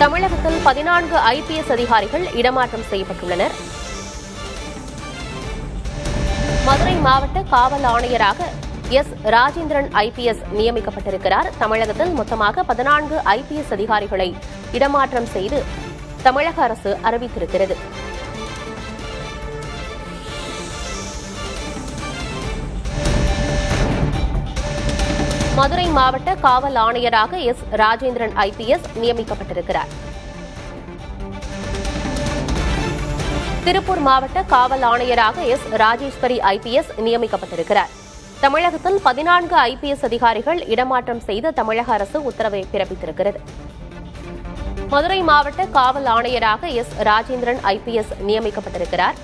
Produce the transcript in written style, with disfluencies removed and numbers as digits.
தமிழகத்தில் 14 IPS அதிகாரிகள் இடமாற்றம் செய்யப்பட்டுள்ளனர். மதுரை மாவட்ட காவல் ஆணையராக ராஜேந்திரன் IPS நியமிக்கப்பட்டிருக்கிறார். தமிழகத்தில் மொத்தமாக 14 IPS அதிகாரிகளை இடமாற்றம் செய்து தமிழக அரசு அறிவித்திருக்கிறது. மதுரை மாவட்ட காவல் ஆணையராக ராஜேந்திரன் IPS நியமிக்கப்பட்டிருக்கிறார். திருப்பூர் மாவட்ட காவல் ஆணையராக ராஜேஸ்வரி IPS நியமிக்கப்பட்டிருக்கிறார். தமிழகத்தில் 14 IPS அதிகாரிகள் இடமாற்றம் செய்து தமிழக அரசு உத்தரவை பிறப்பித்திருக்கிறது. மதுரை மாவட்ட காவல் ஆணையராக ராஜேந்திரன் IPS நியமிக்கப்பட்டிருக்கிறார்.